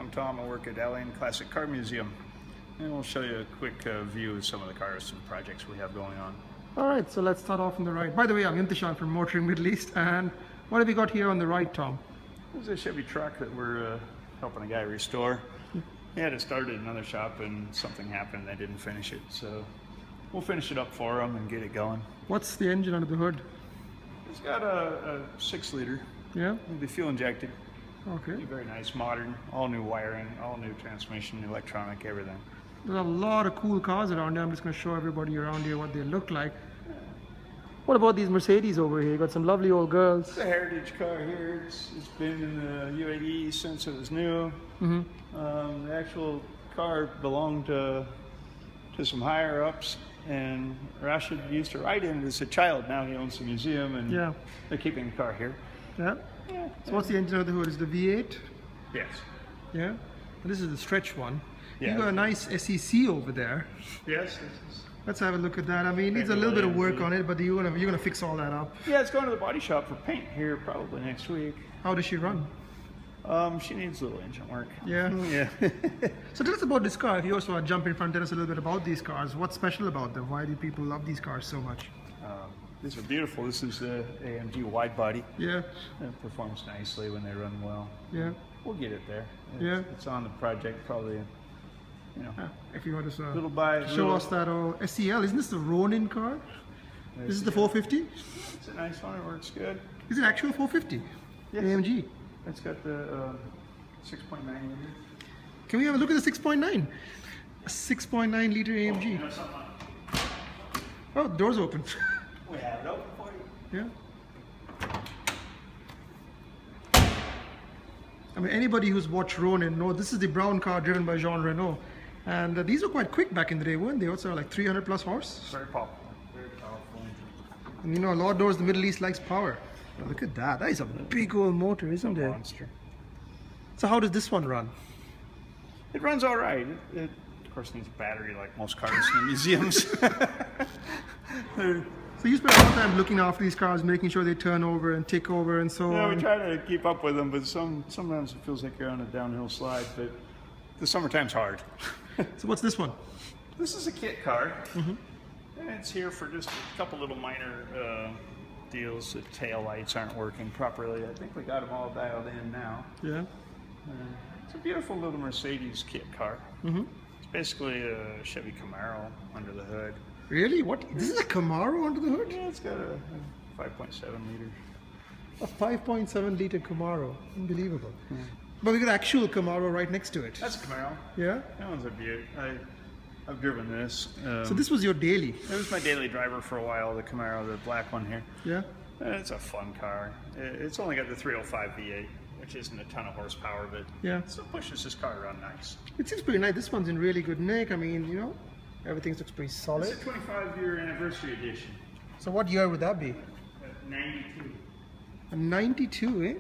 I'm Tom. I work at Alien Classic Car Museum, and we'll show you a quick view of some of the cars and projects we have going on. All right, so let's start off on the right. By the way, I'm Intishan from Motoring Middle East, and what have we got here on the right, Tom? There's a Chevy truck that we're helping a guy restore. He had it started in another shop and something happened, they didn't finish it, so we'll finish it up for him and get it going. What's the engine under the hood? It's got a 6-liter. Yeah? It'll be fuel injected. Okay. Very nice, modern, all new wiring, all new transmission, new electronic, everything. There's a lot of cool cars around here. I'm just going to show everybody around here what they look like. What about these Mercedes over here? You got some lovely old girls. It's a heritage car here. It's been in the UAE since it was new. The actual car belonged to some higher ups, and Rashid used to ride in it as a child. Now he owns the museum, and they're keeping the car here. Yeah? So what's the engine under the hood? Is the V8? Yes. Yeah? And this is the stretch one. Yeah. You got a nice SEC over there. Yes. Let's have a look at that. I mean, it needs a little bit of work on it, but you're gonna fix all that up. Yeah, it's going to the body shop for paint here probably next week. How does she run? She needs a little engine work. Yeah. Yeah. So tell us about this car. If you also want to jump in front, tell us a little bit about these cars. What's special about them? Why do people love these cars so much? These are beautiful. This is the AMG wide body. Yeah. It performs nicely when they run well. Yeah. We'll get it there. It's on the project probably. You know, if you want to show us that SEL, isn't this the Ronin car? This is the 450? It's a nice one, it works good. Is it actual 450? Yes. AMG? It's got the 6.9 liter. Can we have a look at the 6.9? A 6.9 liter AMG. Oh, the door's open. We have it open for you. Yeah. I mean, anybody who's watched Ronin knows this is the brown car driven by Jean Reno. And these were quite quick back in the day, weren't they? Also like 300 plus horse. Very popular, very powerful engine. And you know, a lot of doors, the Middle East likes power. Oh, look at that. That is a big old motor, isn't it? Monster. So how does this one run? It runs all right. It of course needs a battery like most cars in the museums. So you spend a lot of time looking after these cars, making sure they turn over and tick over and so on. Yeah, we try to keep up with them, but sometimes it feels like you're on a downhill slide, but the summertime's hard. So what's this one? This is a kit car, and it's here for just a couple little minor deals. The tail lights aren't working properly. I think we got them all dialed in now. Yeah. It's a beautiful little Mercedes kit car. It's basically a Chevy Camaro under the hood. Really? What? This is a Camaro under the hood? Yeah, it's got a 5.7 liter. A 5.7 liter Camaro. Unbelievable. But we got actual Camaro right next to it. That's a Camaro. Yeah? That one's a Buick. I've driven this. So this was your daily? It was my daily driver for a while, the Camaro, the black one here. Yeah? It's a fun car. It's only got the 305 V8, which isn't a ton of horsepower, but it still pushes this car around nice. It seems pretty nice. This one's in really good nick. I mean, you know, everything looks pretty solid. It's a 25-year anniversary edition. So what year would that be? 92. A 92, eh? Yeah.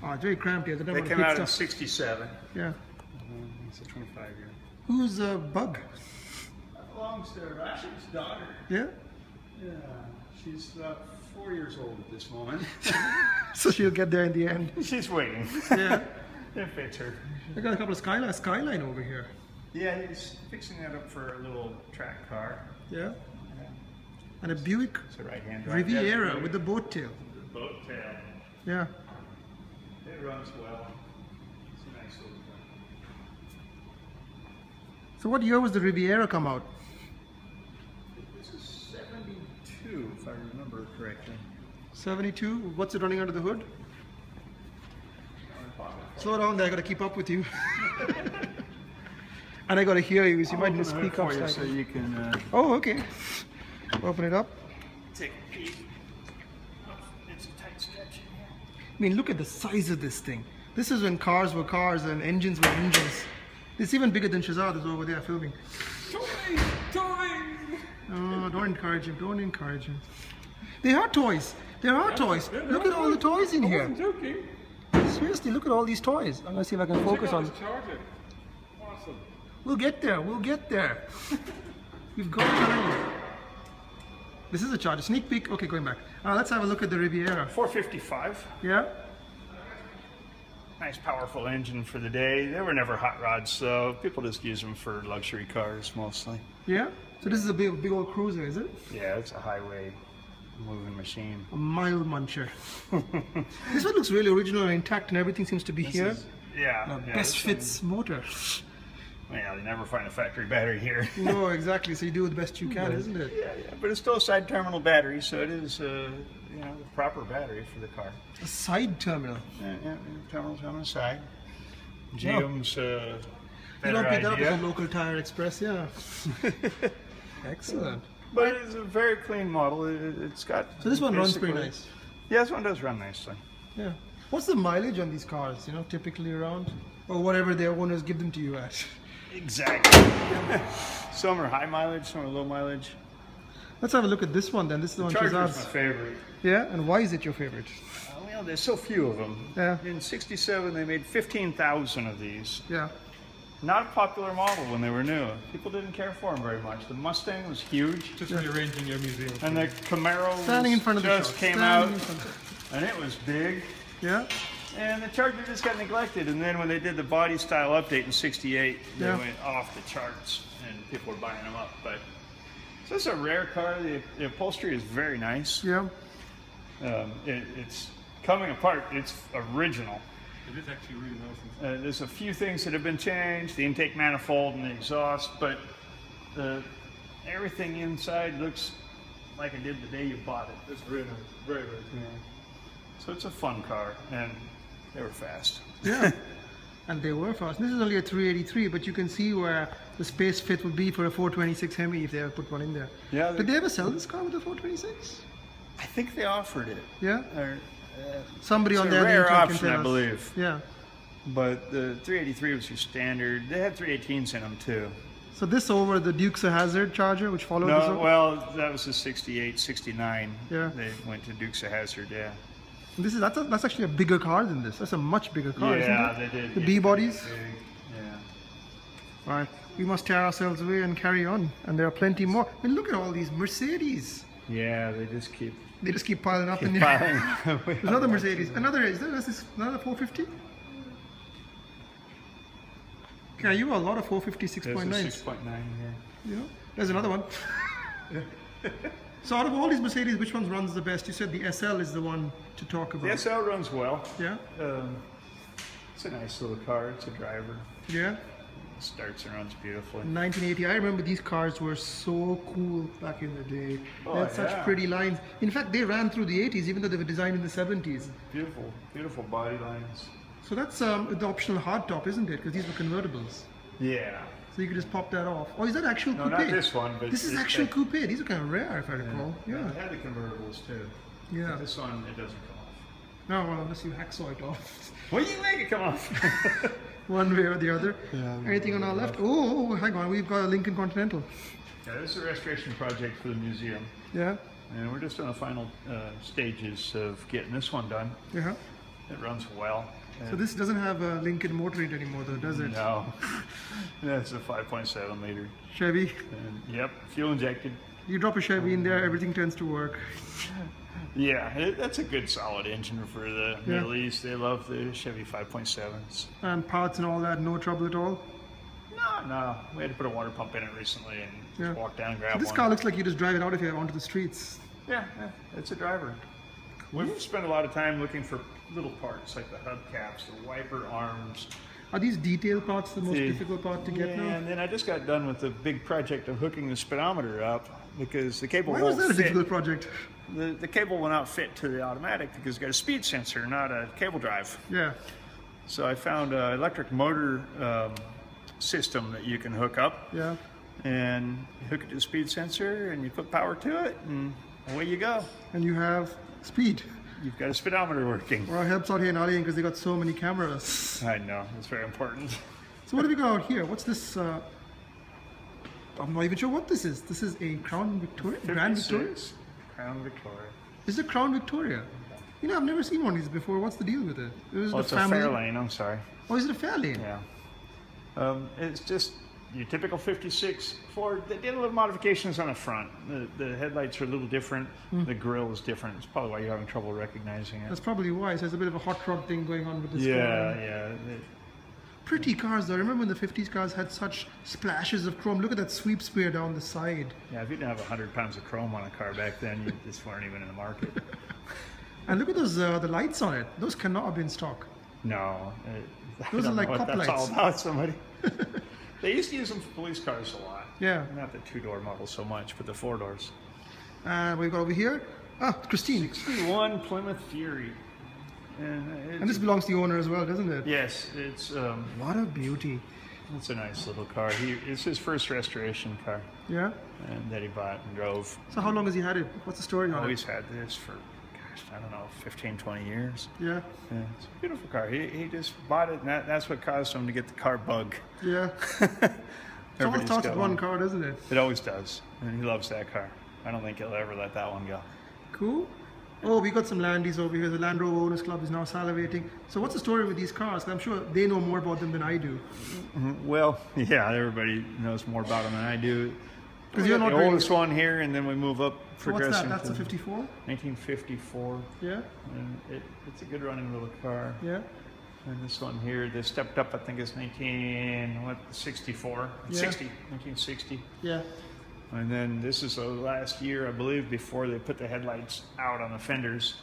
Oh, it's very cramped here. They came out in 67. Yeah. It's a 25-year. Who's Bug? That belongs to Rashid's daughter. Yeah? Yeah. She's about 4 years old at this moment. So she'll get there in the end. She's waiting. Yeah. It fits her. I got a couple of Skyline over here. Yeah, he's fixing that up for a little track car. Yeah. And a Buick It's a right-hand drive. Riviera with the boat tail. The boat tail. Yeah. It runs well. It's a nice little car. So what year was the Riviera come out? This is 72, if I remember correctly. 72? What's it running under the hood? Slow down there, I gotta keep up with you. And I gotta hear you, so you might need to speak up so you can. Oh, okay. Open it up. Take a peek. It's a tight stretch in here. I mean, look at the size of this thing. This is when cars were cars and engines were engines. It's even bigger than Shazad is over there filming. Toy! Oh, don't encourage him. Don't encourage him. They are toys. There are toys. Look at all the toys in here. I'm joking. Seriously, look at all these toys. I'm gonna see if I can focus on. Charger. Awesome. We'll get there. We'll get there. We've got time. This is a Charger. Sneak peek. Okay, going back. Let's have a look at the Riviera. 455. Yeah. nice powerful engine for the day. They were never hot rods, so people just use them for luxury cars mostly. Yeah? So this is a big old cruiser, is it? Yeah, it's a highway moving machine. A mile muncher. This one looks really original and intact, and everything seems to be here. Yeah. Best fits motor. Well, you never find a factory battery here. No, exactly. So you do the best you can, isn't it? Yeah, but it's still a side terminal battery, so it is, the proper battery for the car. A side terminal. Yeah, terminals on the side. GM's You don't pick that up at a local Tire Express, yeah. Excellent. But it's a very clean model. It's got. So this one runs pretty nice. Yeah, this one does run nicely. Yeah. What's the mileage on these cars? Typically around, or whatever their owners give them to you at. Exactly. Some are high mileage, some are low mileage. Let's have a look at this one then. This is the one Charger's my favorite. Yeah, and why is it your favorite? Well, there's so few of them. Yeah. In '67, they made 15,000 of these. Yeah. Not a popular model when they were new. People didn't care for them very much. The Mustang was huge. Just rearranging your museum. And the Camaro Standing in front of the just shop. came out, and it was big. Yeah. And the Charger just got neglected. And then when they did the body style update in '68, they went off the charts, and people were buying them up. But so it's a rare car. The upholstery is very nice. Yeah. It's coming apart. It's original. It is actually really nice. There's a few things that have been changed, the intake manifold and the exhaust, but everything inside looks like it did the day you bought it. It's really nice. Very, very cool. Yeah. So it's a fun car, and they were fast. Yeah. And they were fast. This is only a 383, but you can see where the space fit would be for a 426 Hemi if they ever put one in there. Yeah. Did they ever sell this car with a 426? I think they offered it. Yeah. Or, Somebody on it's a there rare can option, tell I us. believe. Yeah. But the 383 was your standard. They had 318s in them too. So this over the Duke's Hazzard Charger, which followed this No, over? well, that was the '68, '69. Yeah. They went to Dukes of Hazzard. Yeah. That's actually a bigger car than this. That's a much bigger car, isn't it? Yeah, they did. The B-bodies? Yeah. Right. We must tear ourselves away and carry on. And there are plenty more. I mean, look at all these Mercedes. Yeah, they just keep piling up in there. piling. There's another Mercedes. Is another 450? Yeah, you have a lot of 450 6.9s. There's a 6.9 here. Yeah. There's another one. So out of all these Mercedes, which one runs the best? You said the SL is the one to talk about. The SL runs well. Yeah. It's a nice little car. It's a driver. Yeah. It starts and runs beautifully. 1980. I remember these cars were so cool back in the day. They had such pretty lines. In fact, they ran through the 80s, even though they were designed in the 70s. Beautiful, beautiful body lines. So that's the optional hardtop, isn't it? Because these were convertibles. Yeah. So you could just pop that off. Oh, is that actual coupe? No, not this one, but this is actual coupe. These are kind of rare, if I recall. Yeah. They had the convertibles too. Yeah. But this one, it doesn't come off. No, well, unless you hacksaw it off. Well, you make it come off. One way or the other. Yeah, Anything on our left? Oh, hang on. We've got a Lincoln Continental. Yeah, this is a restoration project for the museum. Yeah. And we're just on the final stages of getting this one done. Yeah. It runs well. So this doesn't have a Lincoln motor in it anymore, though, does it? No. That's a 5.7 liter. Chevy. And, yep, fuel injected. You drop a Chevy in there, everything tends to work. Yeah, that's a good solid engine for the Middle East. They love the Chevy 5.7s. And parts and all that, no trouble at all? No. We had to put a water pump in it recently and just walk down and grab So this one. car looks like you just drive it out of here onto the streets. Yeah, it's a driver. We've spent a lot of time looking for little parts like the hubcaps, the wiper arms. Are these detail parts the most difficult part to get now? And then I just got done with the big project of hooking the speedometer up because the cable Why won't was that a fit. difficult project? The cable will not fit to the automatic because it's got a speed sensor, not a cable drive. Yeah. So I found an electric motor system that you can hook up. Yeah. And you hook it to the speed sensor and you put power to it and away you go. And you have speed. You've got a speedometer working. Well, it helps out here in Alien because they got so many cameras. I know, it's very important. So what have we got out here? What's this? I'm not even sure what this is. This is a Crown Victoria? Grand Victoria? Crown Victoria. Is it Crown Victoria? You know, I've never seen one of these before. What's the deal with it? It's a Fairlane, I'm sorry. Oh, is it a Fairlane? Yeah. It's just your typical 56 Ford. They did a little modifications on the front. The headlights are a little different. The grille is different. It's probably why you're having trouble recognizing it. That's probably why. So there's a bit of a hot rod thing going on with this car. Yeah. Pretty cars though. I remember when the 50s cars had such splashes of chrome. Look at that sweep spear down the side. Yeah, if you didn't have 100 pounds of chrome on a car back then, you just weren't even in the market. And look at those the lights on it. Those cannot have been stock. No. Those are like cop lights. That's all about somebody. They used to use them for police cars a lot. Yeah. Not the 2-door model so much, but the 4-doors. And we've got over here. Ah, Christine. 61 Plymouth Fury. And this belongs to the owner as well, doesn't it? Yes, it's what a beauty. It's a nice little car. It's his first restoration car. Yeah. And that he bought and drove. So how long has he had it? What's the story on it? He's had this for, gosh, I don't know, 15, 20 years. Yeah. Yeah, it's a beautiful car. He just bought it, and that's what caused him to get the car bug. Yeah. It always starts with one car, doesn't it? It always does, and he loves that car. I don't think he'll ever let that one go. Cool. Oh, we got some Landies over here. The Land Rover Owners Club is now salivating. So what's the story with these cars? I'm sure they know more about them than I do. Well, yeah, everybody knows more about them than I do. Because you're not the oldest one here, and then we move up so progressing. What's that? That's a 54? 1954. Yeah. And it's a good running little car. Yeah. And this one here, they stepped up, I think it's 1964. Yeah. 1960. Yeah. And then this is the last year, I believe, before they put the headlights out on the fenders.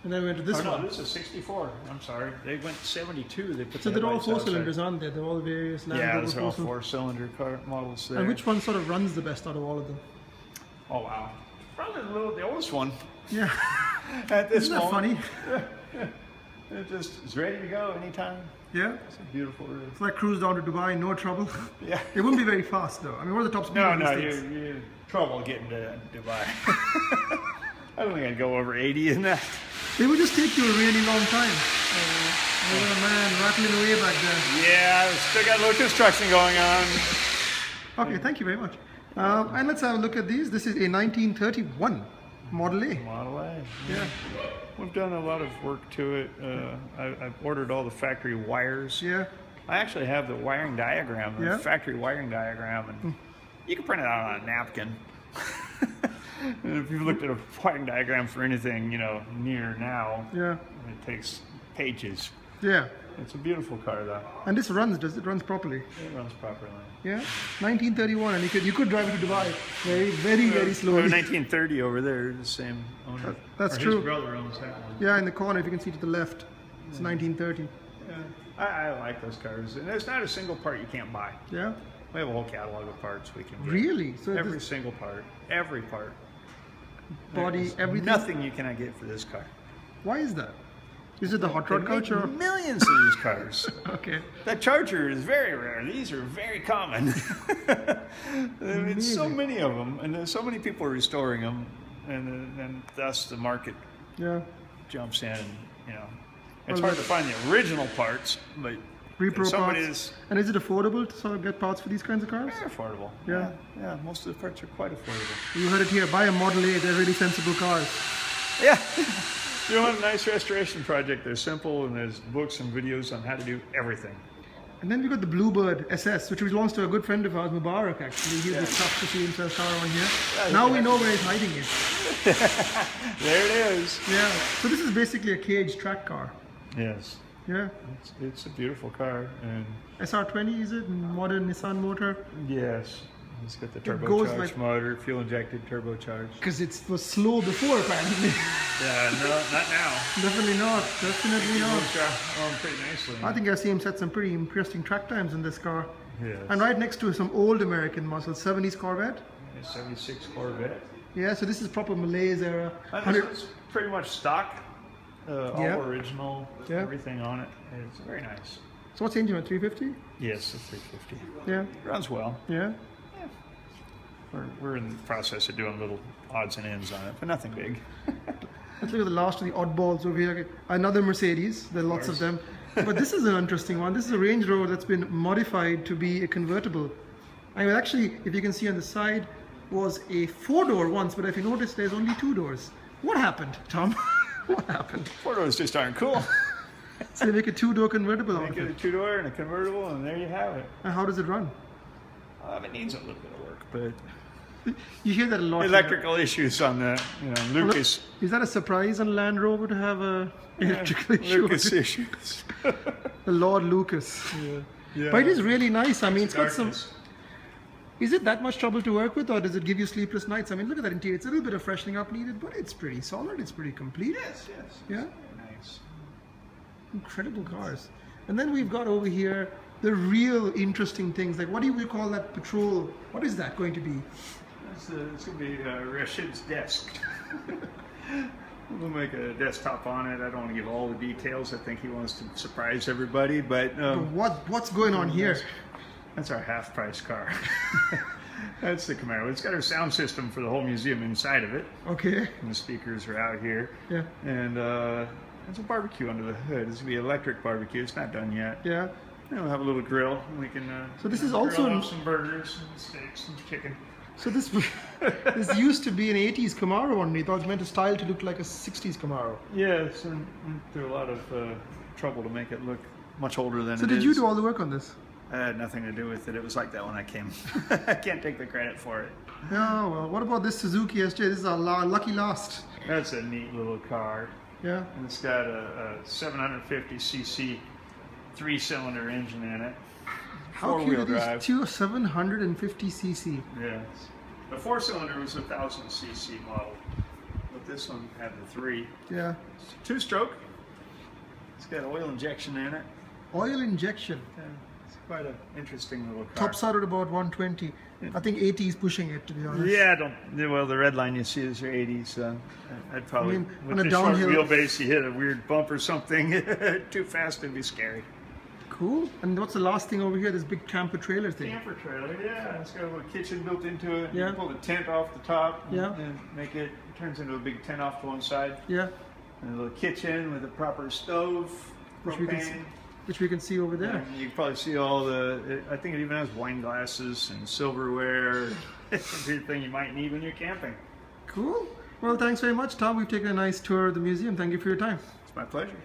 And then we went to this one. No, this is 64. I'm sorry. They went 72. They put so the they're all headlights outside. cylinders, aren't they? They're all various Land Rover those are all 4-cylinder car models there. And which one sort of runs the best out of all of them? Oh, wow. Probably the oldest one. Yeah. At this Isn't that funny? It just is ready to go anytime. Yeah. It's a beautiful rig. It's like cruise down to Dubai, no trouble. Yeah. It wouldn't be very fast though. I mean, what are the top speed? No, you're trouble getting to Dubai. I don't think I'd go over 80 in that. They would just take you a really long time. Oh man, rattling away back there. Yeah, still got a little construction going on. Okay, thank you very much. And let's have a look at these. This is a 1931 Model A. Model A. Yeah. We've done a lot of work to it. I've ordered all the factory wires. Yeah. I actually have the wiring diagram, the factory wiring diagram, and you can print it out on a napkin. And if you've looked at a wiring diagram for anything, near now, it takes pages. Yeah. It's a beautiful car, though. And this runs, does it? Runs properly? It runs properly. Yeah. 1931, and you could drive it to Dubai very slowly. 1930 over there, the same owner. That's true. His brother owns that one. Yeah, in the corner, if you can see to the left, it's 1930. Yeah. I like those cars, and there's not a single part you can't buy. Yeah. We have a whole catalog of parts we can get. Really? So every single part, every part. Body, there's everything. Nothing you cannot get for this car. Why is that? Is it the hot rod culture? Millions of these cars. Okay. That Charger is very rare. These are very common. So many of them, and there's so many people restoring them, and thus the market jumps in. It's hard to find the original parts, but repro somebody parts. And is it affordable to sort of get parts for these kinds of cars? Very affordable. Yeah. Yeah. Most of the parts are quite affordable. You heard it here. Buy a Model A. They're really sensible cars. Yeah. You want a nice restoration project, they're simple, and there's books and videos on how to do everything. And then we got the Bluebird SS, which belongs to a good friend of ours, Mubarak, actually. He's the tough to see himself car on here. Yeah, now we know where he's hiding it. There it is. Yeah. So this is basically a cage track car. Yes. Yeah. It's a beautiful car. And SR20, is it? Modern Nissan motor? Yes. It's got the turbocharged motor, fuel-injected turbocharged. Because it was slow before, apparently. Yeah, no, not now. Definitely not. Definitely not. On pretty nicely. I think I see him set some pretty interesting track times in this car. Yes. And right next to some old American muscle, 70s Corvette. 76 Corvette. Yeah, so this is proper Malays era. It's pretty much stock. All original, everything on it. It's very nice. So what's the engine, 350? Yes, it's 350. Yeah. Runs well. Yeah. We're in the process of doing little odds and ends on it, but nothing big. Let's look at the last of the oddballs over here. Another Mercedes. There are lots of them. But this is an interesting one. This is a Range Rover that's been modified to be a convertible. I mean, actually, if you can see on the side, was a 4-door once, but if you notice, there's only 2 doors. What happened, Tom? What happened? 4 doors just aren't cool. So they make a 2-door convertible out of it. Make it a 2-door and a convertible, and there you have it. And how does it run? It needs a little bit of work, but You hear that a lot. electrical issues on the, Lucas. Is that a surprise on Land Rover to have a electrical issue? Lucas issues. The Lord Lucas. Yeah. But it is really nice. I mean, it's got some. Darkness. Is it that much trouble to work with, or does it give you sleepless nights? I mean, look at that interior. It's a little bit of freshening up needed, but it's pretty solid. It's pretty complete. Yes. Yeah. Very nice. Incredible cars. And then we've got over here the real interesting things. Like, what do we call that patrol? What is that going to be? It's going to be Rashid's desk. We'll make a desktop on it. I don't want to give all the details. I think he wants to surprise everybody, but What's going on here? That's our half-price car. That's the Camaro. It's got our sound system for the whole museum inside of it. Okay. And the speakers are out here. Yeah. And there's a barbecue under the hood. It's going to be electric barbecue. It's not done yet. Yeah. And we'll have a little grill. We can So this is grill also up some burgers and steaks and chicken. So this used to be an 80s Camaro underneath. I was meant to style to look like a 60s Camaro. Yes, and went through a lot of trouble to make it look much older than it is. So did you do all the work on this? I had nothing to do with it. It was like that when I came. I can't take the credit for it. Yeah, well, what about this Suzuki SJ? This is our lucky last. That's a neat little car. Yeah. And it's got a 750cc 3-cylinder engine in it. How cute are these two 750cc? Yes. The 4-cylinder was a 1000cc model, but this one had the 3. Yeah. It's a 2-stroke. It's got oil injection in it. Oil injection. It's quite an interesting little car. Tops out at about 120. I think 80 is pushing it, to be honest. Yeah, well, the red line you see is your 80s. I'd probably, on with a the downhill short wheelbase, you hit a weird bump or something too fast, it'd be scary. Cool. And what's the last thing over here? This big camper trailer thing. Camper trailer, yeah. It's got a little kitchen built into it. Yeah. You pull the tent off the top Yeah. and make it turns into a big tent off to one side. Yeah. And a little kitchen with a proper stove, Which propane. we can see over there. And you can probably see all I think it even has wine glasses and silverware, everything you might need when you're camping. Cool. Well, thanks very much, Tom. We've taken a nice tour of the museum. Thank you for your time. It's my pleasure.